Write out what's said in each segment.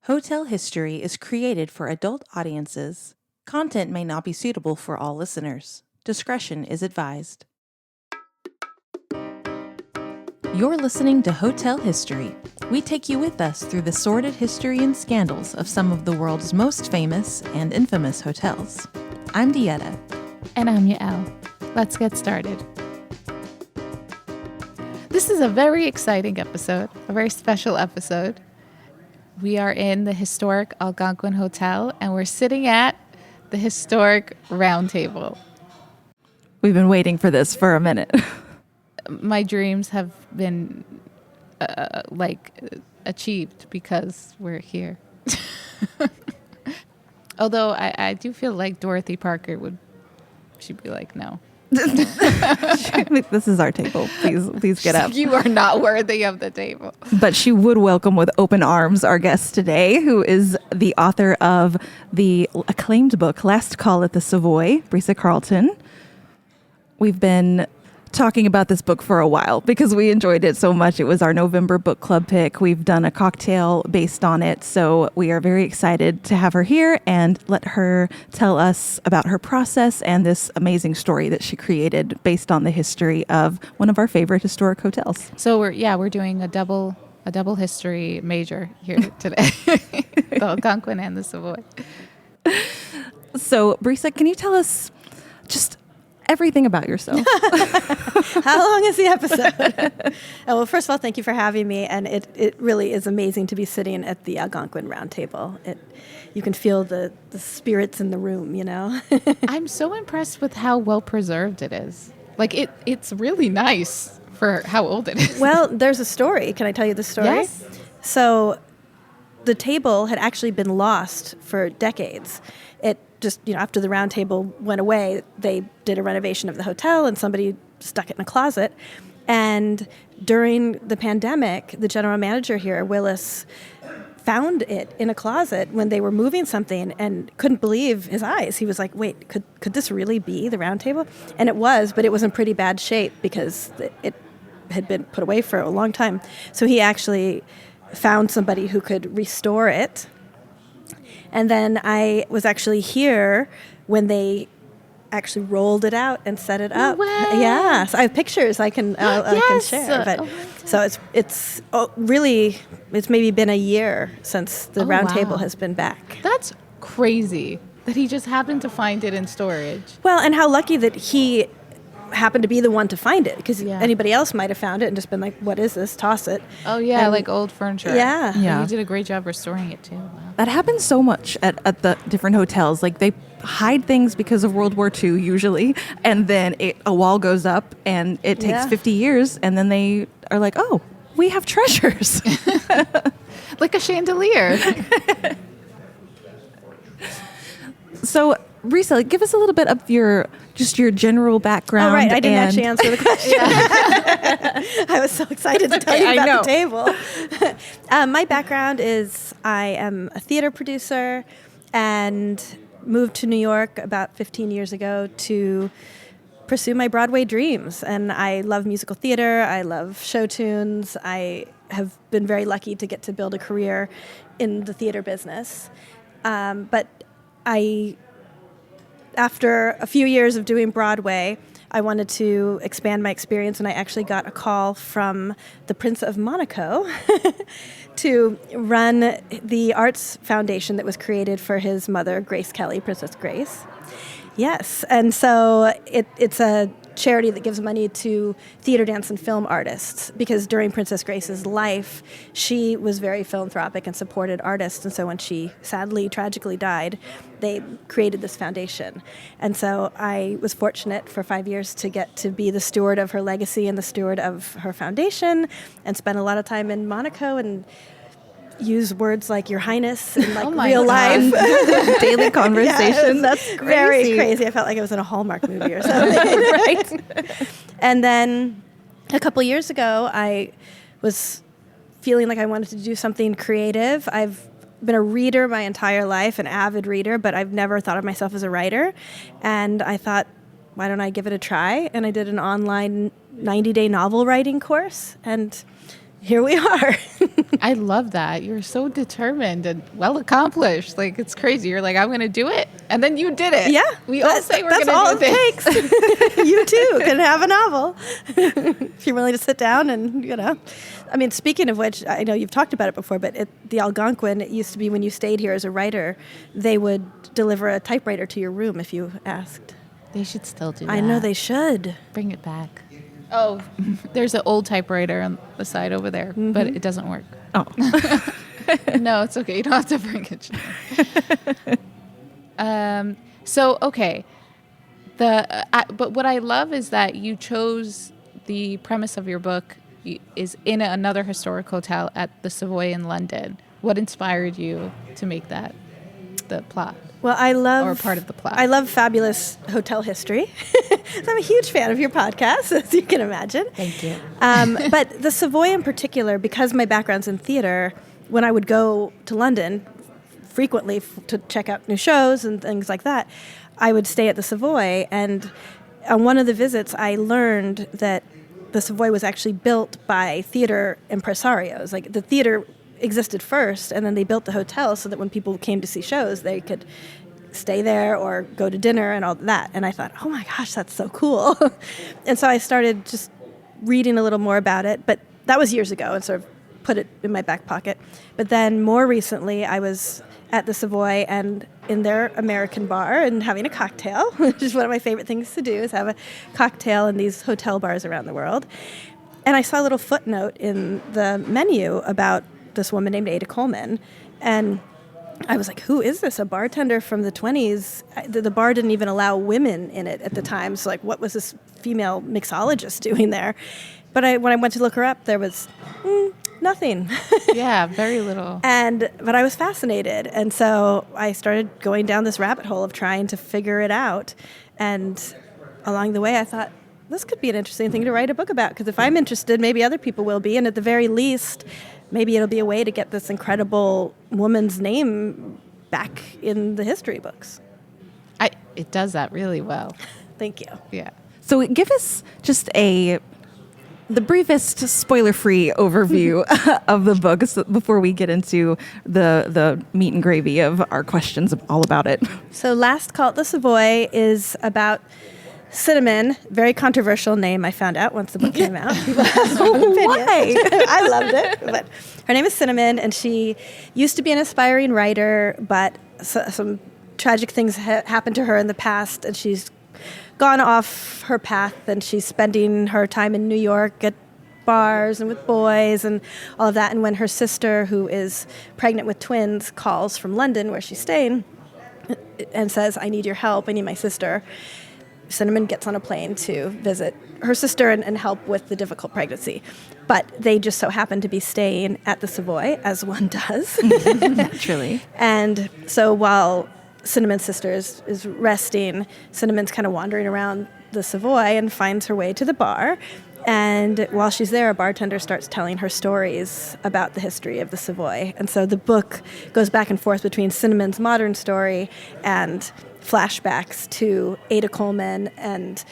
Hotel history is created for adult audiences. Content may not be suitable for all listeners. Discretion is advised. You're listening to Hotel History. We take you with us through the sordid history and scandals of some of the world's most famous and infamous hotels. I'm Dieta. And I'm Yael. Let's get started. This is a very exciting episode, a very special episode. We are in the historic Algonquin Hotel, and we're sitting at the historic round table. We've been waiting for this for a minute. My dreams have been achieved because we're here. Although I do feel like Dorothy Parker she'd be like, no. This is our table. Please get up. You are not worthy of the table. But she would welcome with open arms our guest today, who is the author of the acclaimed book, Last Call at the Savoy, Brisa Carleton. We've been talking about this book for a while because we enjoyed it so much. It was our November book club pick. We've done a cocktail based on it. So we are very excited to have her here and let her tell us about her process and this amazing story that she created based on the history of one of our favorite historic hotels. So we're doing a double history major here today. The Algonquin and the Savoy. So Brisa, can you tell us just everything about yourself? How long is the episode? Well, first of all, thank you for having me. And it really is amazing to be sitting at the Algonquin Round Table. You can feel the spirits in the room, you know? I'm so impressed with how well preserved it is. Like, it's really nice for how old it is. Well, there's a story. Can I tell you the story? Yes. So the table had actually been lost for decades. It just, after the round table went away, they did a renovation of the hotel and somebody stuck it in a closet. And during the pandemic, the general manager here, Willis, found it in a closet when they were moving something and couldn't believe his eyes. He was like, wait, could this really be the round table? And it was, but it was in pretty bad shape because it had been put away for a long time. So he actually found somebody who could restore it. And then I was actually here when they actually rolled it out and set it up. No way. Yeah, so I have pictures I can share. But so it's maybe been a year since the round table has been back. That's crazy that he just happened to find it in storage. Well, and how lucky that he happened to be the one to find it, because anybody else might have found it and just been like, what is this? Toss it. Oh, yeah, and like old furniture. Yeah. And you did a great job restoring it, too. Wow. That happens so much at the different hotels. Like, they hide things because of World War II, usually, and then a wall goes up, and it takes 50 years, and then they are like, oh, we have treasures. Like a chandelier. So, Brisa, give us a little bit of your general background. Oh, right. I didn't actually answer the question. I was so excited to tell you about the table. My background is I am a theater producer and moved to New York about 15 years ago to pursue my Broadway dreams. And I love musical theater. I love show tunes. I have been very lucky to get to build a career in the theater business. But after a few years of doing Broadway, I wanted to expand my experience, and I actually got a call from the Prince of Monaco to run the arts foundation that was created for his mother, Grace Kelly, Princess Grace. Yes, and so it's a charity that gives money to theater, dance, and film artists, because during Princess Grace's life, she was very philanthropic and supported artists, and so when she sadly, tragically died, they created this foundation. And so I was fortunate for 5 years to get to be the steward of her legacy and the steward of her foundation, and spend a lot of time in Monaco and use words like Your Highness in real life. Daily conversation. That's crazy. Very crazy. I felt like I was in a Hallmark movie or something. Right? And then a couple years ago, I was feeling like I wanted to do something creative. I've been a reader my entire life, an avid reader, but I've never thought of myself as a writer. And I thought, why don't I give it a try? And I did an online 90-day novel writing course. And here we are. I love that. You're so determined and well accomplished. Like, it's crazy. You're like, I'm going to do it. And then you did it. Yeah. We all say we're going to do That's all it this. takes. You too can have a novel. If you're willing to sit down and, I mean, speaking of which, I know you've talked about it before, but the Algonquin, it used to be when you stayed here as a writer, they would deliver a typewriter to your room if you asked. They should still do that. I know they should. Bring it back. Oh, there's an old typewriter on the side over there, but it doesn't work. Oh. No, it's okay. You don't have to bring it. So, okay. But what I love is that you chose the premise of your book is in another historic hotel at the Savoy in London. What inspired you to make that the plot? Well, or part of the plot. I love fabulous hotel history. So I'm a huge fan of your podcast, as you can imagine. Thank you. But the Savoy in particular, because my background's in theater, when I would go to London frequently to check out new shows and things like that, I would stay at the Savoy. And on one of the visits, I learned that the Savoy was actually built by theater impresarios. Like, the theater existed first, and then they built the hotel so that when people came to see shows, they could stay there or go to dinner and all that. And I thought, oh my gosh, that's so cool. And so I started just reading a little more about it, but that was years ago and sort of put it in my back pocket. But then more recently, I was at the Savoy and in their American bar and having a cocktail, which is one of my favorite things to do, is have a cocktail in these hotel bars around the world. And I saw a little footnote in the menu about this woman named Ada Coleman. And I was like, who is this? A bartender from the 20s? The bar didn't even allow women in it at the time. So, like, what was this female mixologist doing there? But when I went to look her up, there was nothing. Yeah, very little. But I was fascinated. And so I started going down this rabbit hole of trying to figure it out. And along the way, I thought, this could be an interesting thing to write a book about. Because if I'm interested, maybe other people will be. And at the very least, maybe it'll be a way to get this incredible woman's name back in the history books. It does that really well. Thank you. Yeah. So give us just the briefest spoiler-free overview of the book before we get into the meat and gravy of our questions all about it. So Last Call at the Savoy is about Cinnamon, very controversial name, I found out once the book came out. Why? I loved it. But her name is Cinnamon, and she used to be an aspiring writer, but some tragic things happened to her in the past, and she's gone off her path, and she's spending her time in New York at bars and with boys and all of that. And when her sister, who is pregnant with twins, calls from London, where she's staying, and says, I need your help, I need my sister, Cinnamon gets on a plane to visit her sister and help with the difficult pregnancy. But they just so happen to be staying at the Savoy, as one does. Naturally. And so while Cinnamon's sister is resting, Cinnamon's kind of wandering around the Savoy and finds her way to the bar. And while she's there, a bartender starts telling her stories about the history of the Savoy. And so the book goes back and forth between Cinnamon's modern story and flashbacks to Ada Coleman and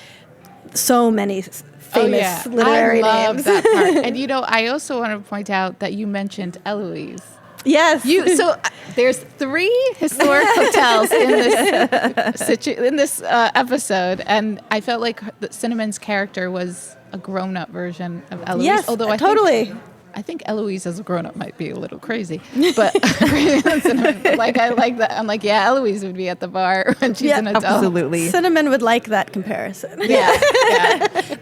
so many famous literary names. I love names. that part. And I also want to point out that you mentioned Eloise. Yes. So there's 3 historic hotels in this episode, and I felt like Cinnamon's character was a grown-up version of Eloise. Yes, although I think Eloise as a grown-up might be a little crazy, but I like that. I'm like, yeah, Eloise would be at the bar when she's an adult. Absolutely. Cinnamon would like that comparison. Yeah.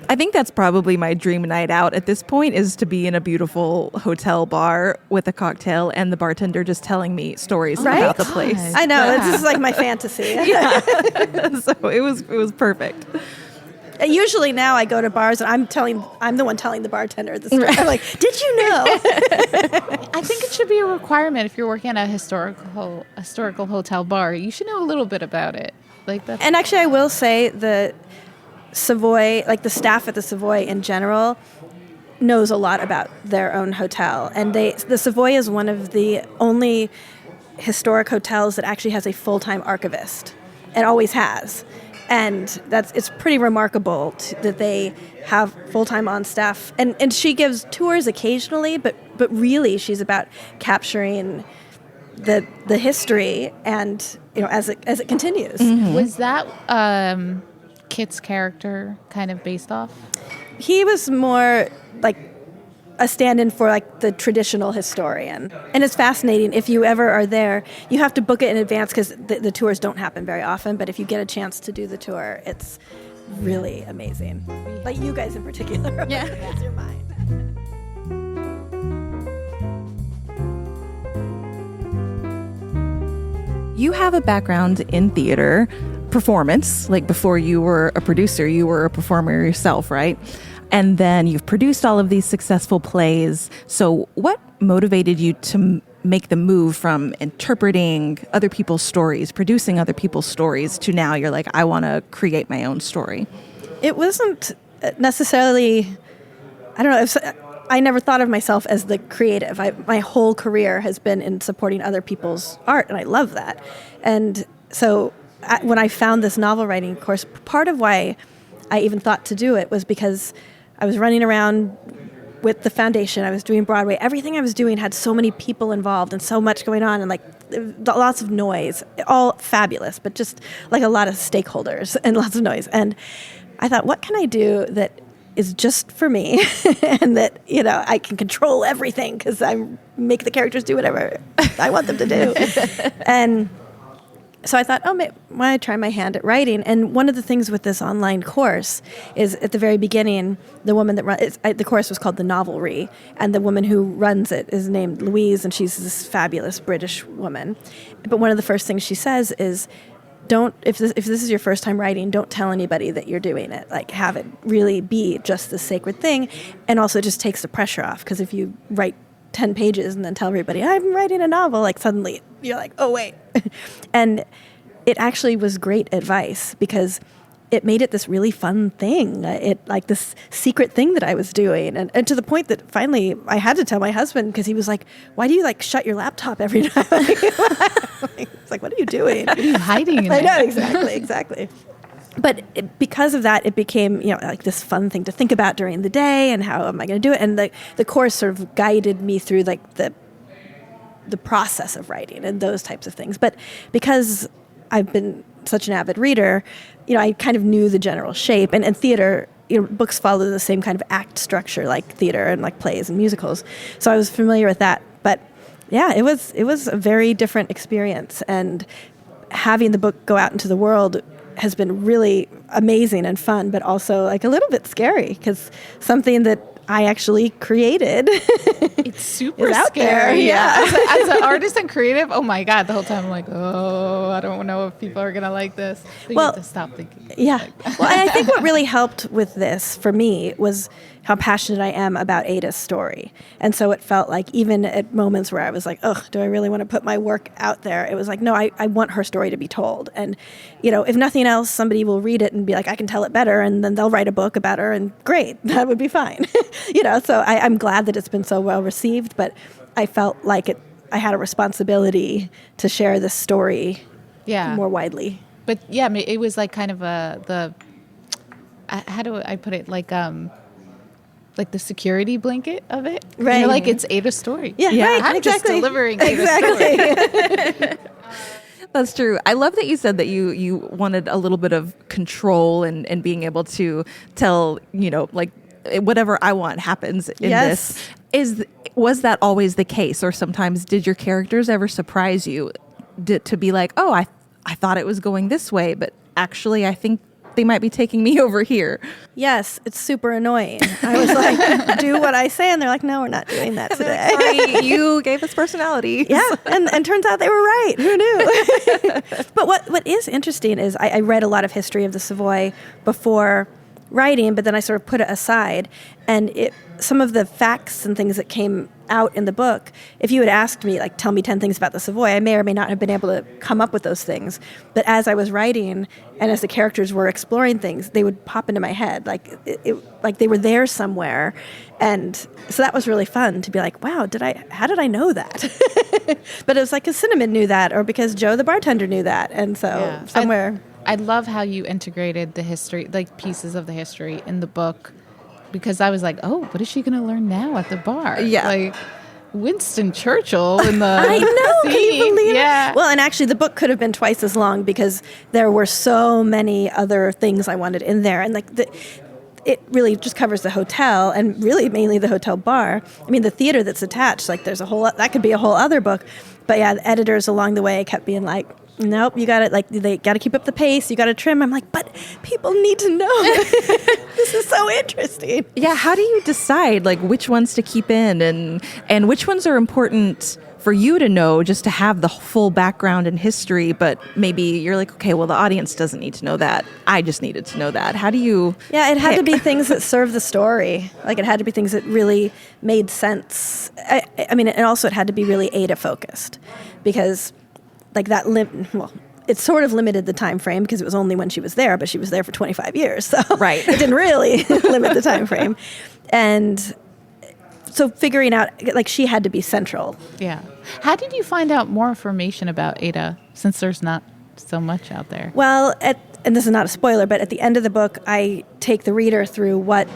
I think that's probably my dream night out at this point, is to be in a beautiful hotel bar with a cocktail and the bartender just telling me stories about the place. I know. This is like my fantasy. So it was perfect. Usually now I go to bars and I'm the one telling the bartender the story. I'm like, did you know? I think it should be a requirement if you're working at a historical hotel bar. You should know a little bit about it. And actually, I will say the Savoy, like the staff at the Savoy in general, knows a lot about their own hotel. And the Savoy is one of the only historic hotels that actually has a full-time archivist, and always has. And it's pretty remarkable that they have full-time on staff. And she gives tours occasionally, but really she's about capturing the history and, as it continues. Mm-hmm. Was that Kit's character kind of based off? He was more like a stand-in for like the traditional historian. And it's fascinating. If you ever are there, you have to book it in advance because the tours don't happen very often. But if you get a chance to do the tour, it's really amazing. Like you guys in particular. Yeah. It's your mind. You have a background in theater performance. Like before you were a producer, you were a performer yourself, right? And then you've produced all of these successful plays. So what motivated you to make the move from interpreting other people's stories, producing other people's stories, to now you're like, I want to create my own story? It wasn't necessarily, I don't know, I never thought of myself as the creative. My whole career has been in supporting other people's art, and I love that. And so when I found this novel writing course, part of why I even thought to do it was because I was running around with the foundation. I was doing Broadway. Everything I was doing had so many people involved and so much going on and like lots of noise. All fabulous, but just like a lot of stakeholders and lots of noise. And I thought, what can I do that is just for me and that, I can control everything because I make the characters do whatever I want them to do. And so I thought, why don't I try my hand at writing? And one of the things with this online course is at the very beginning, the woman that runs the course was called The Novelry, and the woman who runs it is named Louise, and she's this fabulous British woman. But one of the first things she says is, if this is your first time writing, don't tell anybody that you're doing it. Like, have it really be just this sacred thing, and also it just takes the pressure off, because if you write 10 pages and then tell everybody, I'm writing a novel, like suddenly you're like, oh, wait. And it actually was great advice because it made it this really fun thing. It like this secret thing that I was doing. And to the point that finally I had to tell my husband because he was like, why do you like shut your laptop every night? It's like, what are you doing? What are you hiding in I there? know, exactly. But because of that, it became, like this fun thing to think about during the day and how am I going to do it? And the course sort of guided me through like the process of writing and those types of things. But because I've been such an avid reader, I kind of knew the general shape. And theater, books follow the same kind of act structure like theater and like plays and musicals. So I was familiar with that. But yeah, it was a very different experience. And having the book go out into the world has been really amazing and fun, but also like a little bit scary because something that I actually created. It's super is out scary. there. Yeah. As an artist and creative, oh my God, the whole time I'm like, I don't know if people are going to like this. So you have to stop thinking. Yeah. Like Well, and I think what really helped with this for me was how passionate I am about Ada's story. And so it felt like even at moments where I was like, do I really want to put my work out there? It was like, no, I want her story to be told. And, if nothing else, somebody will read it and be like, I can tell it better. And then they'll write a book about her and great, that would be fine. So I'm glad that it's been so well received, but I felt like I had a responsibility to share this story more widely. But yeah, it was like kind of how do I put it? Like the security blanket of it. Right. Like it's Ada's story. Yeah, right, I'm just delivering Ada's story. That's true. I love that you said that you wanted a little bit of control and being able to tell, like whatever I want happens in this. Was that always the case? Or sometimes did your characters ever surprise you to be like, I thought it was going this way, but actually I think they might be taking me over here? Yes, it's super annoying. I was like, do what I say, and they're like, no, we're not doing that today. Sorry, you gave us personality. Yeah, and turns out they were right. Who knew? But what is interesting is I read a lot of history of the Savoy before writing, but then I sort of put it aside. And some of the facts and things that came out in the book, if you had asked me, like, tell me 10 things about the Savoy, I may or may not have been able to come up with those things. But as I was writing and as the characters were exploring things, they would pop into my head, like they were there somewhere. And so that was really fun to be like, wow, how did I know that? But it was like because Cinnamon knew that, or because Joe the bartender knew that. And so somewhere... I love how you integrated the history, like pieces of the history in the book, because I was like, oh, what is she going to learn now at the bar? Yeah. Like Winston Churchill in the I know. Can you scene. believe Yeah. it? Well, and actually, the book could have been twice as long because there were so many other things I wanted in there, and it really just covers the hotel and really mainly the hotel bar. I mean, the theater that's attached, like there's that could be a whole other book. But yeah, the editors along the way kept being like, nope, you got to they got to keep up the pace. You got to trim. I'm like, but people need to know. This is so interesting. Yeah, how do you decide like which ones to keep in and which ones are important for you to know just to have the full background and history, but maybe you're like, okay, well, the audience doesn't need to know that. I just needed to know that. How do you Yeah, it had to pick? be things that serve the story. Like it had to be things that really made sense. I mean, and also it had to be really Ada focused because like that it sort of limited the time frame because it was only when she was there, but she was there for 25 years. So Right. it didn't really limit the time frame. And so figuring out, like, she had to be central. Yeah. How did you find out more information about Ada, since there's not so much out there? Well, and this is not a spoiler, but at the end of the book, I take the reader through what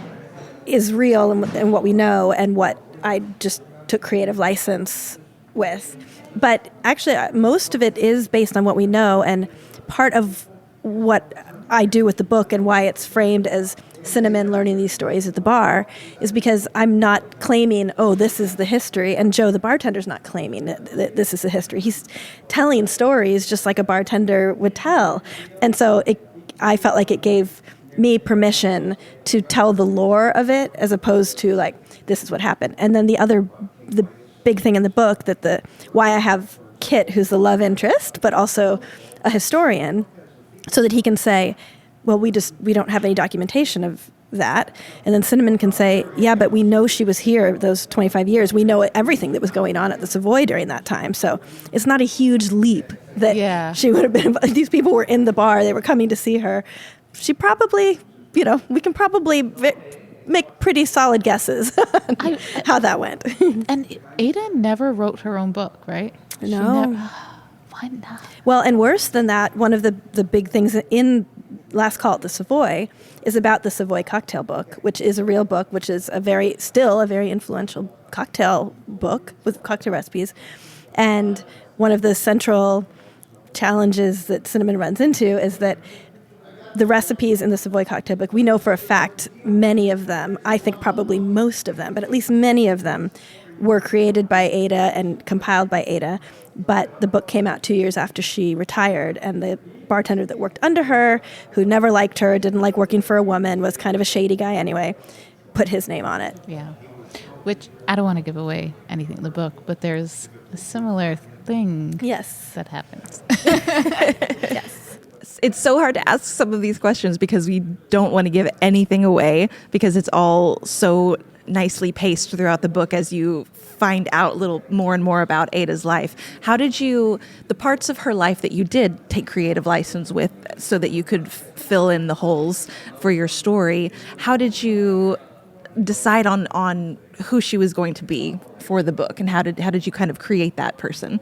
is real and what we know and what I just took creative license with. But actually, most of it is based on what we know, and part of what I do with the book and why it's framed as Cinnamon learning these stories at the bar is because I'm not claiming, oh, this is the history, and Joe, the bartender's not claiming that this is the history. He's telling stories just like a bartender would tell. And so I felt like it gave me permission to tell the lore of it as opposed to like, this is what happened. And then the big thing in the book why I have Kit, who's the love interest, but also a historian, so that he can say, well, we don't have any documentation of that. And then Cinnamon can say, yeah, but we know she was here those 25 years. We know everything that was going on at the Savoy during that time. So it's not a huge leap that she would have been. These people were in the bar. They were coming to see her. She probably, we can probably make pretty solid guesses on how that went. And Ada never wrote her own book, right? No. Why not? Well, and worse than that, one of the big things in Last Call at the Savoy is about the Savoy cocktail book, which is a real book, which is still a very influential cocktail book with cocktail recipes. And one of the central challenges that Cinnamon runs into is that the recipes in the Savoy cocktail book, we know for a fact many of them, I think probably most of them, but at least many of them were created by Ada and compiled by Ada, but the book came out 2 years after she retired, and the bartender that worked under her, who never liked her, didn't like working for a woman, was kind of a shady guy anyway, put his name on it. Yeah. Which, I don't want to give away anything in the book, but there's a similar thing that happens. Yes. It's so hard to ask some of these questions because we don't want to give anything away because it's all so nicely paced throughout the book as you find out little more and more about Ada's life. How did the parts of her life that you did take creative license with so that you could fill in the holes for your story, how did you decide on who she was going to be for the book, and how did you kind of create that person?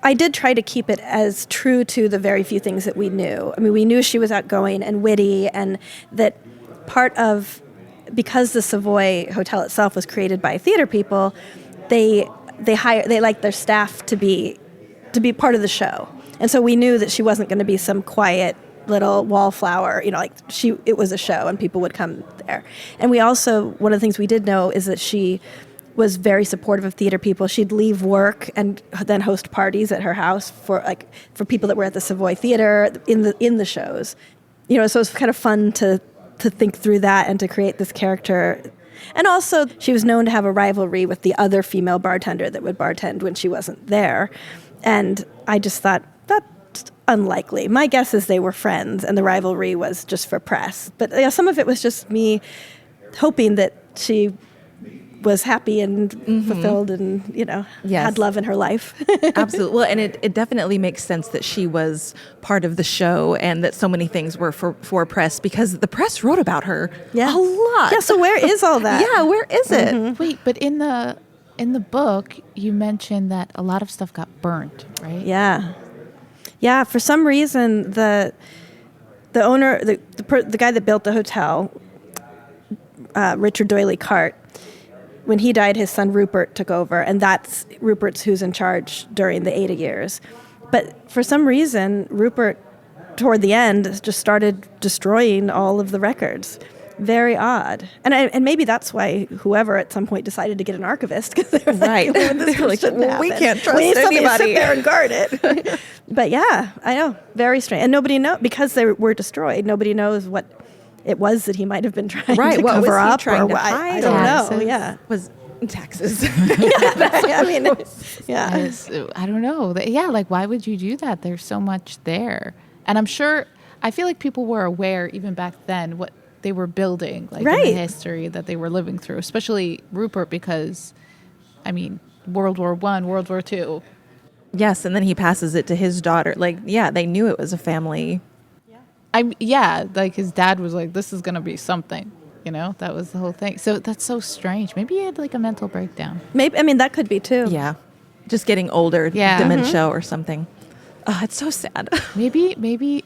I did try to keep it as true to the very few things that we knew. I mean, we knew she was outgoing and witty, and that because the Savoy Hotel itself was created by theater people, they liked their staff to be part of the show. And so we knew that she wasn't going to be some quiet little wallflower, it was a show and people would come there. And we also, one of the things we did know is that she was very supportive of theater people. She'd leave work and then host parties at her house for people that were at the Savoy Theater in the shows. So it was kind of fun to think through that and to create this character. And also, she was known to have a rivalry with the other female bartender that would bartend when she wasn't there. And I just thought, that's unlikely. My guess is they were friends and the rivalry was just for press. But some of it was just me hoping that she was happy and fulfilled and, had love in her life. Absolutely. Well, and it definitely makes sense that she was part of the show and that so many things were for press because the press wrote about her a lot. Yeah, so where is all that? Yeah, where is it? Wait, but in the book, you mentioned that a lot of stuff got burnt, right? Yeah. Yeah, for some reason, the owner, the guy that built the hotel, Richard Doyley Cart, when he died, his son Rupert took over, and that's Rupert's who's in charge during the Ada years. But for some reason, Rupert, toward the end, just started destroying all of the records. Very odd. And maybe that's why whoever at some point decided to get an archivist, because they were like, Right. Well, we can't trust we need somebody to anybody. sit there and guard it. But yeah, I know. Very strange. And nobody knows, because they were destroyed, nobody knows what it was that he might have been trying to What cover was he up. trying Or to what, I hide? don't Taxes. know. Yeah. Was taxes. I mean, yeah. I don't know. Yeah, like why would you do that? There's so much there. And I'm sure, I feel like people were aware even back then what they were building, like in Right. the history that they were living through, especially Rupert, because, I mean, World War I, World War II. Yes, and then he passes it to his daughter. Like, yeah, they knew it was a family. Like his dad was like, this is going to be something, you know? That was the whole thing. So that's so strange. Maybe he had like a mental breakdown. Maybe, I mean, that could be too. Yeah. Just getting older, Yeah. dementia or something. Oh, it's so sad. Maybe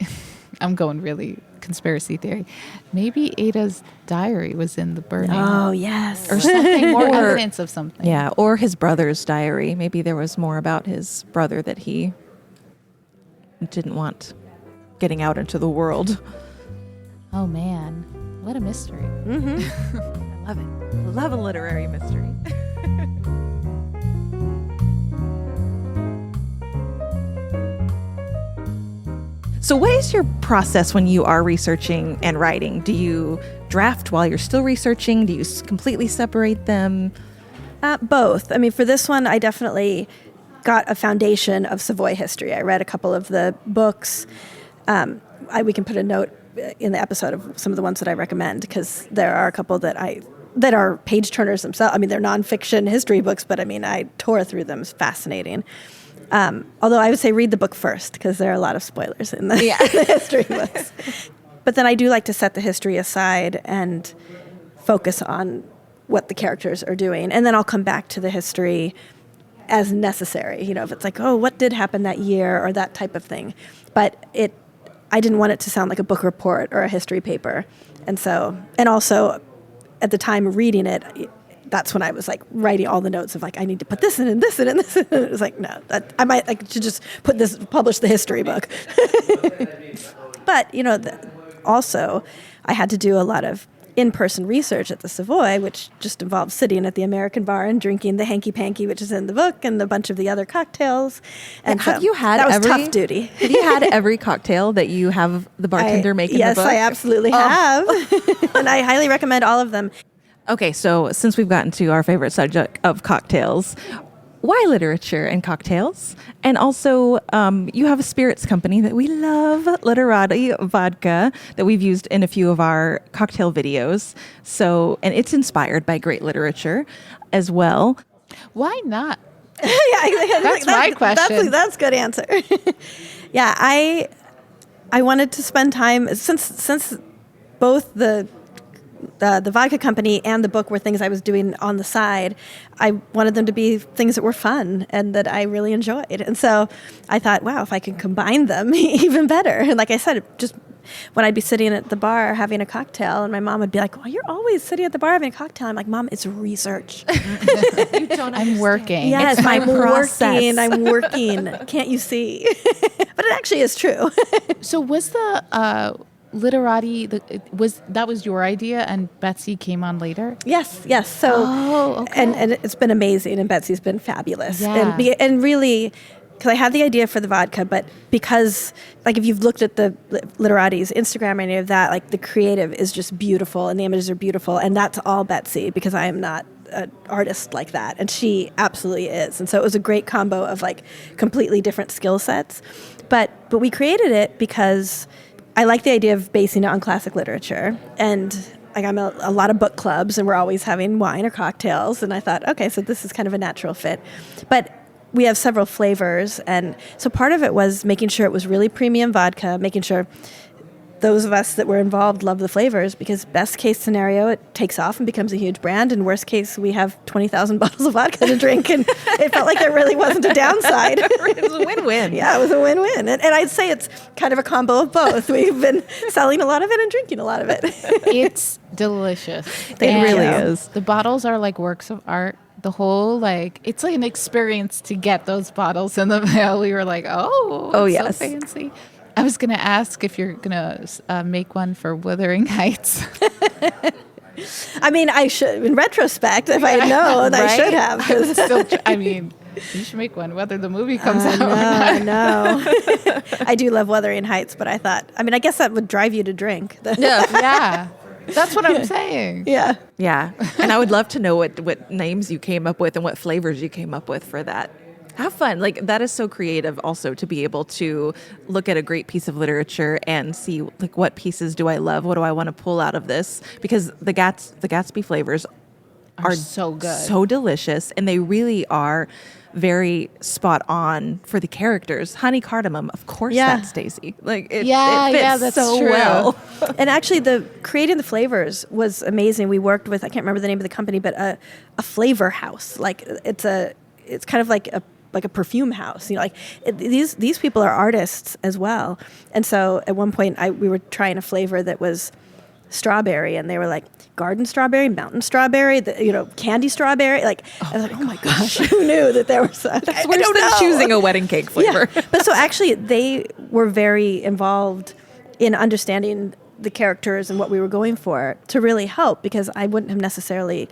I'm going really conspiracy theory. Maybe Ada's diary was in the burning. Oh, yes. Or something, more Or- evidence of something. Yeah, or his brother's diary. Maybe there was more about his brother that he didn't want getting out into the world. Oh man, what a mystery. I love it. Love a literary mystery. So what is your process when you are researching and writing? Do you draft while you're still researching? Do you completely separate them? Both. I mean, for this one, I definitely got a foundation of Savoy history. I read a couple of the books. We can put a note in the episode of some of the ones that I recommend, because there are a couple that are page turners themselves. I mean, they're nonfiction history books, but I mean, I tore through them. It's fascinating. Although I would say read the book first, because there are a lot of spoilers in the, the history books. But then I do like to set the history aside and focus on what the characters are doing. And then I'll come back to the history as necessary. You know, if it's like, oh, what did happen that year, or that type of thing. But I didn't want it to sound like a book report or a history paper. And also at the time reading it, that's when I was like writing all the notes of like, I need to put this in and this in and this in. It was like, no, I might like to just publish the history book. But, you know, also I had to do a lot of in-person research at the Savoy, which just involves sitting at the American bar and drinking the hanky-panky, which is in the book, and a bunch of the other cocktails. And have you had that was every tough duty. Have you had every cocktail that you have the bartender make in the book? Yes, I absolutely have. And I highly recommend all of them. Okay, so since we've gotten to our favorite subject of cocktails, why literature and cocktails? And also, you have a spirits company that we love, Literati Vodka, that we've used in a few of our cocktail videos. So, and it's inspired by great literature as well. Why not? Yeah, That's my question. That's a good answer. Yeah, I wanted to spend time, since both the vodka company and the book were things I was doing on the side, I wanted them to be things that were fun and that I really enjoyed. And so I thought, wow, if I can combine them, even better. And like I said, just when I'd be sitting at the bar having a cocktail, and my mom would be like, well, you're always sitting at the bar having a cocktail. I'm like, Mom, it's research. You don't I'm working. Yes, my I'm process. I'm working. Can't you see? But it actually is true. So was the Literati, that was your idea, and Betsy came on later? Yes. So, okay. and it's been amazing, and Betsy's been fabulous. Yeah. And really, because I had the idea for the vodka, but because, like, if you've looked at the Literati's Instagram or any of that, like, the creative is just beautiful, and the images are beautiful, and that's all Betsy, because I am not an artist like that, and she absolutely is. And so it was a great combo of, like, completely different skill sets. But we created it because I like the idea of basing it on classic literature, and like I'm a lot of book clubs, and we're always having wine or cocktails, and I thought, okay, so this is kind of a natural fit. But we have several flavors, and so part of it was making sure it was really premium vodka, making sure those of us that were involved love the flavors because best case scenario, it takes off and becomes a huge brand. And worst case, we have 20,000 bottles of vodka to drink. And it felt like there really wasn't a downside. It was a win-win. Yeah, it was a win-win. And I'd say it's kind of a combo of both. We've been selling a lot of it and drinking a lot of it. It's delicious. It really is. The bottles are like works of art. The whole, like, it's like an experience to get those bottles in the mail. We were like, oh, yes. so fancy. I was going to ask if you're going to make one for Wuthering Heights. I mean, I should, in retrospect, if I had known, Right? I should have. I mean, you should make one, whether the movie comes out or I not. know. I do love Wuthering Heights, but I thought, I mean, I guess that would drive you to drink. Yeah. That's what I'm saying. Yeah. Yeah. And I would love to know what names you came up with and what flavors you came up with for that. Have fun. Like, that is so creative also to be able to look at a great piece of literature and see, like, what pieces do I love? What do I want to pull out of this? Because the Gatsby flavors are so good. so delicious, and they really are very spot on for the characters. Honey cardamom, of course, Yeah. that's Stacy. Like, it fits that's so true. well. And actually, the creating the flavors was amazing. We worked with, I can't remember the name of the company, but a flavor house. Like, it's kind of like a perfume house, you know, like these people are artists as well. And so at one point we were trying a flavor that was strawberry, and they were like garden strawberry, mountain strawberry, candy strawberry. Like, I was like, oh my gosh, who knew that there was such? It's worse than choosing a wedding cake flavor. Yeah. But so actually they were very involved in understanding the characters and what we were going for to really help, because I wouldn't have necessarily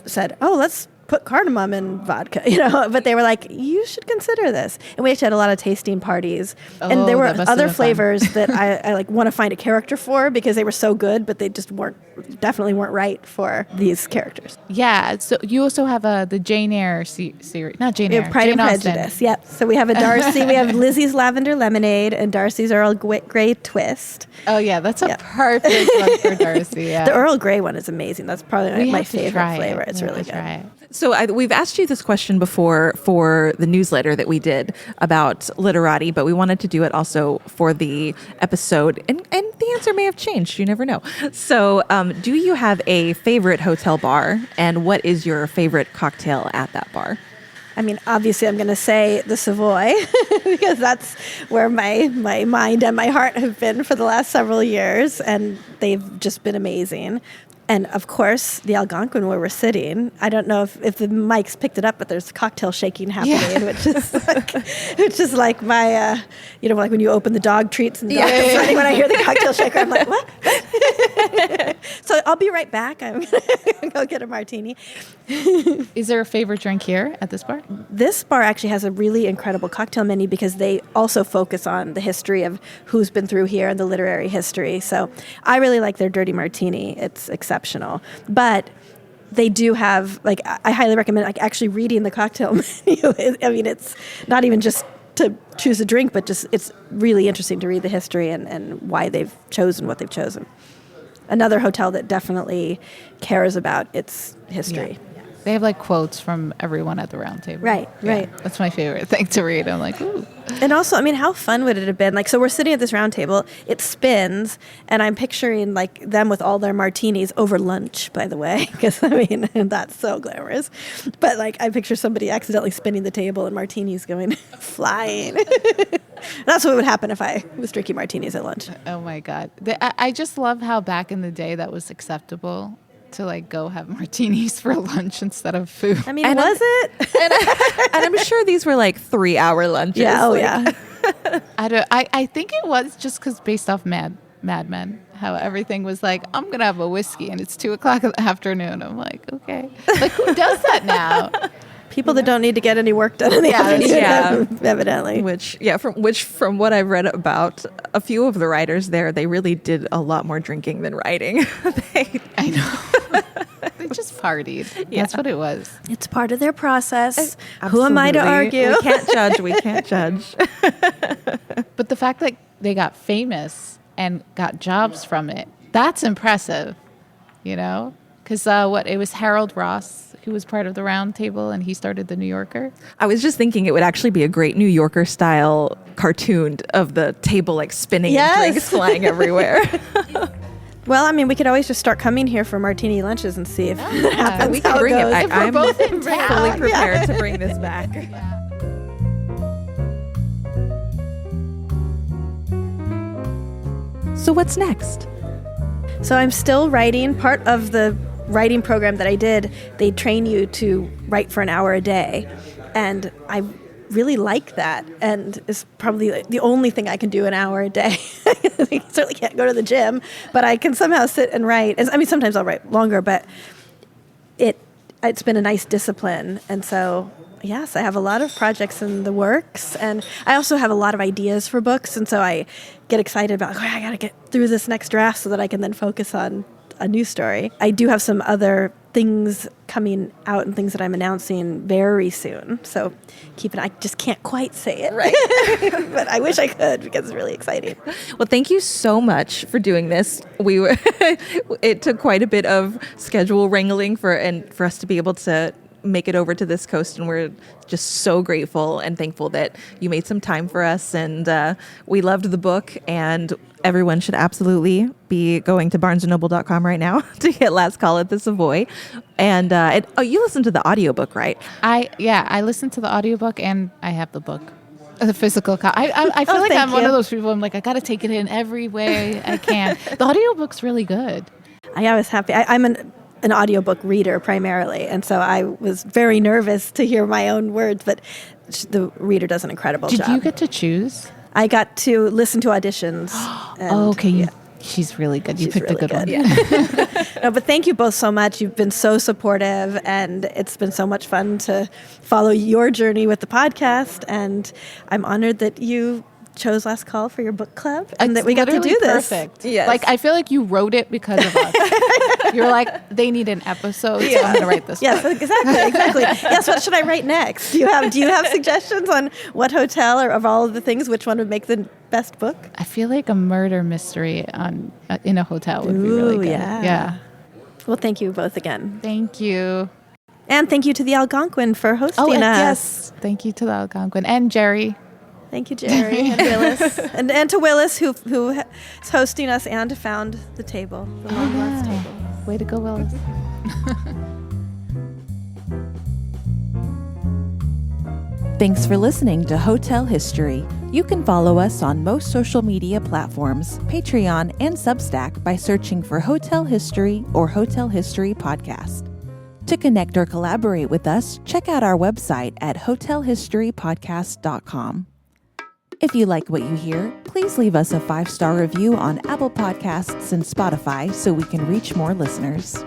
said, oh, let's put cardamom in vodka, but they were like, you should consider this. And we actually had a lot of tasting parties, and there were other flavors that I like want to find a character for, because they were so good, but they just definitely weren't right for these characters. Yeah. So you also have the Jane Eyre series, not Jane We Eyre. have Pride Jane and Austen. Prejudice. Yep. So we have a Darcy, we have Lizzie's Lavender Lemonade, and Darcy's Earl Grey Twist. Oh yeah, that's a perfect one for Darcy. Yeah. The Earl Grey one is amazing. That's probably We my have to favorite try flavor. it. It's We really have to good. try it. So we've asked you this question before for the newsletter that we did about literati, but we wanted to do it also for the episode, and the answer may have changed. You never know. So do you have a favorite hotel bar, and what is your favorite cocktail at that bar? I mean, obviously, I'm going to say the Savoy because that's where my mind and my heart have been for the last several years, and they've just been amazing. And of course, the Algonquin where we're sitting. I don't know if the mics picked it up, but there's cocktail shaking happening, which is like my, like when you open the dog treats and the dog comes running. When I hear the cocktail shaker, I'm like, what? So I'll be right back. I'm gonna go get a martini. Is there a favorite drink here at this bar? This bar actually has a really incredible cocktail menu because they also focus on the history of who's been through here and the literary history. So I really like their dirty martini. It's exceptional. But they do have, like, I highly recommend actually reading the cocktail menu. I mean, it's not even just to choose a drink, but just it's really interesting to read the history and why they've chosen what they've chosen. Another hotel that definitely cares about its history. Yeah. They have like quotes from everyone at the round table. Right. That's my favorite thing to read. I'm like, ooh. And also, I mean, how fun would it have been? Like, so we're sitting at this round table, it spins, and I'm picturing like them with all their martinis over lunch, by the way, because I mean, that's so glamorous. But like, I picture somebody accidentally spinning the table and martinis going flying. That's what would happen if I was drinking martinis at lunch. Oh my God. I just love how back in the day that was acceptable to like go have martinis for lunch instead of food. I mean, was it? And I'm sure these were like 3-hour lunches. Yeah. Oh, like, yeah. I think it was just because based off Mad Men, how everything was like, I'm gonna have a whiskey and it's 2:00 in the afternoon. I'm like, okay, like who does that now? People that don't need to get any work done in the afternoon, evidently. From what I've read about a few of the writers there, they really did a lot more drinking than writing. I know. They just partied. Yeah. That's what it was. It's part of their process. Absolutely. Who am I to argue? We can't judge. We can't judge. But the fact that they got famous and got jobs from it, that's impressive, Because it was Harold Ross who was part of the round table, and he started the New Yorker. I was just thinking it would actually be a great New Yorker style cartooned of the table like spinning Yes. and drinks flying everywhere. Well, I mean, we could always just start coming here for martini lunches and see if it happens. We can how bring it. goes. I'm both in fully town. prepared to bring this back. So what's next? So I'm still writing. Part of the writing program that I did, they train you to write for an hour a day. And I really like that. And it's probably the only thing I can do an hour a day. I certainly can't go to the gym, but I can somehow sit and write. I mean, sometimes I'll write longer, but it's been a nice discipline. And so, yes, I have a lot of projects in the works. And I also have a lot of ideas for books. And so I get excited about, I got to get through this next draft so that I can then focus on a new story. I do have some other things coming out and things that I'm announcing very soon. So I just can't quite say it. Right. But I wish I could because it's really exciting. Well, thank you so much for doing this. It took quite a bit of schedule wrangling for us to be able to make it over to this coast, and we're just so grateful and thankful that you made some time for us. And we loved the book, and everyone should absolutely be going to barnesandnoble.com right now to get Last Call at the Savoy. And you listened to the audiobook, right? I listened to the audiobook and I have the book. The physical copy. I feel like I'm one of those people. I'm like, I got to take it in every way I can. The audiobook's really good. I was happy. I'm an audiobook reader primarily, and so I was very nervous to hear my own words, but the reader does an incredible job. Did you get to choose? I got to listen to auditions. Okay. Yeah. She's really good. You She's picked really a good one. Yeah. No, but thank you both so much. You've been so supportive, and it's been so much fun to follow your journey with the podcast. And I'm honored that you chose Last Call for your book club and that we got to do this. Perfect. Yes. Like, I feel like you wrote it because of us. You're like, they need an episode, so I'm going to write this Yes, book. exactly. Yes, what should I write next? Do you have suggestions on what hotel, or of all of the things, which one would make the best book? I feel like a murder mystery in a hotel would be really good. Yeah. Well, thank you both again. Thank you. And thank you to the Algonquin for hosting us. Yes. Thank you to the Algonquin and Jerry. Thank you, Jerry and Willis. And to Willis, who is hosting us and found the table, the long lost table. Way to go, Willis. Thanks for listening to Hotel History. You can follow us on most social media platforms, Patreon, and Substack by searching for Hotel History or Hotel History Podcast. To connect or collaborate with us, check out our website at hotelhistorypodcast.com. If you like what you hear, please leave us a 5-star review on Apple Podcasts and Spotify so we can reach more listeners.